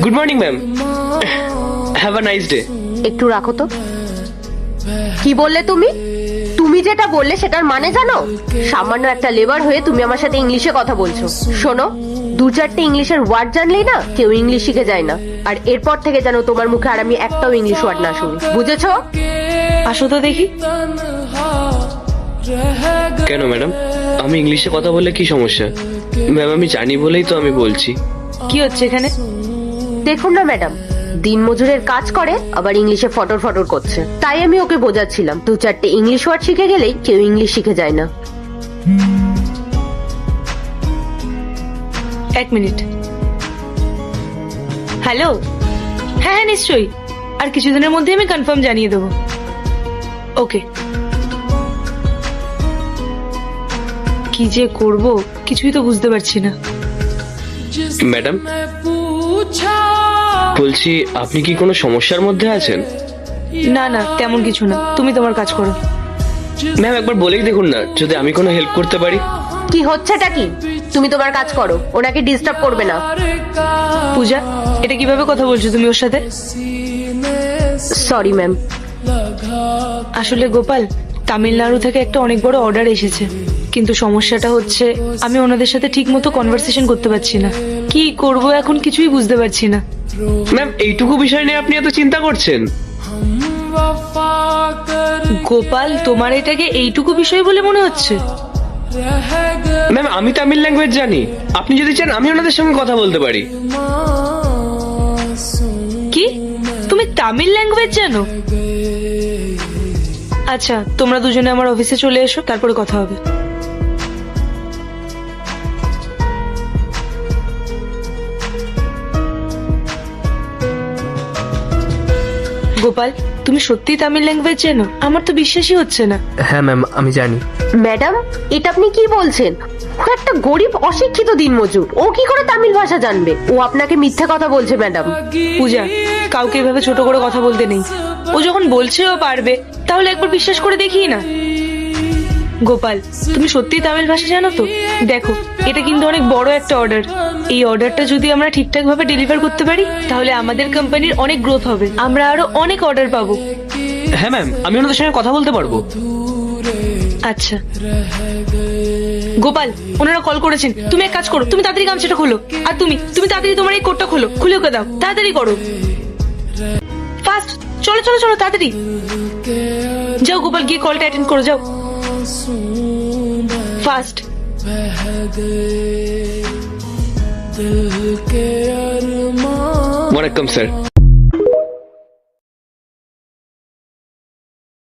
Good morning ma'am, have a nice day. একটু রাখো তো। কি বললে তুমি? তুমি যেটা বললে সেটার মানে জানো? সামান্য একটা লেবার হয়ে তুমি আমার সাথে ইংলিশে কথা বলছো। শোনো, দু চারটে ইংলিশের ওয়ার্ড জানলেই না কেউ ইংলিশ শিখে যায় না। আর এরপর থেকে যেন তোমার মুখে আর আমি একটাও ইংলিশ ওয়ার্ড না শুনি, বুঝেছো? আসো তো দেখি। কেন ম্যাডাম, আমি ইংলিশে কথা বললে কি সমস্যা? ম্যাম আমি জানি বলেই তো আমি বলছি। কি হচ্ছে এখানে? দেখুন না ম্যাডাম, দিন মজুরের কাজ করে আবার ইংলিশে ফটর ফটর করছে। তাই আমি ওকে বোঝাচ্ছিলাম দু চারটে ইংলিশ ওয়ার্ড শিখে গেলেই কেউ ইংলিশ শিখে যায় না। এক মিনিট। হ্যালো। হ্যাঁ হ্যাঁ নিশ্চয়ই, আর কিছুদিনের মধ্যে আমি কনফার্ম জানিয়ে দেবো। ওকে। কি যে করব কিছুই তো বুঝতে পারছি না। ম্যাডাম বলছি, আপনি কি কোনো সমস্যার মধ্যে আছেন? না না, তেমন কিছু না, তুমি তোমার কাজ করো। ম্যাম একবার বলেই দেখুন না, যদি আমি কোনো হেল্প করতে পারি। কি হচ্ছেটা কি? তুমি তোমার কাজ করো, ওনাকে ডিস্টার্ব করবে না। পূজা, এটা কিভাবে কথা বলছো তুমি ওর সাথে? Sorry ma'am. আসলে গোপাল, তামিলনাড়ু থেকে একটা অনেক বড় অর্ডার এসেছে, কিন্তু সমস্যাটা হচ্ছে আমি ওনাদের সাথে ঠিক মতো কনভারসেশন করতে পারছি না। কি করব এখন কিছুই বুঝতে পারছি না। ম্যাম এইটুকু বিষয় নিয়ে আপনি এত চিন্তা করছেন? গোপাল, তোমার এটাকে এইটুকু বিষয় বলে মনে হচ্ছে? ম্যাম আমি তামিল ল্যাঙ্গুয়েজ জানি, আপনি যদি চান আমি ওনাদের সঙ্গে কথা বলতে পারি। কি, তুমি তামিল ল্যাঙ্গুয়েজ জানো? আচ্ছা, তোমরা দুজনে আমার অফিসে চলে এসো, তারপরে কথা হবে। গোপাল, তুমি সত্যি তামিল ল্যাঙ্গুয়েজ জানো? আমার তো বিশ্বাসই হচ্ছে না। হ্যাঁ ম্যাম আমি জানি। ম্যাডাম, এটা আপনি কি বলছেন? ও একটা গরিব অশিক্ষিত দিনমজুর, ও কি করে তামিল ভাষা জানবে? ও আপনাকে মিথ্যে কথা বলছে ম্যাডাম। পূজা, কাউকে এভাবে ছোট করে কথা বলতে নেই। ও যখন বলছে ও পারবে, তাহলে একবার বিশ্বাস করে দেখি না। গোপাল, তুমি সত্যি তামিল ভাষা জানো তো? দেখো, এটা কিন্তু অনেক বড় একটা অর্ডার। এই অর্ডারটা যদি আমরা ঠিকঠাক ভাবে ডেলিভার করতে পারি, তাহলে আমাদের কোম্পানির অনেক গ্রোথ হবে, আমরা আরো অনেক অর্ডার পাবো। হ্যাঁ ম্যাম, আমি ওনাদের সঙ্গে কথা বলতে পারবো। আচ্ছা গোপাল, ওনারা কল করেছেন, তুমি এক কাজ করো, তুমি তাড়াতাড়ি গামছাটা খোলো। আর তুমি তুমি তাড়াতাড়ি তোমার এই কোটটা খোলো, খুলে ওকে দাও, তাড়াতাড়ি করো, ফাস্ট। চলো চলো চলো, তাড়াতাড়ি যাও গোপাল, গিয়ে কলটা অ্যাটেন্ড করো, যাও ফাস্ট। ওয়ালাইকুম স্যার।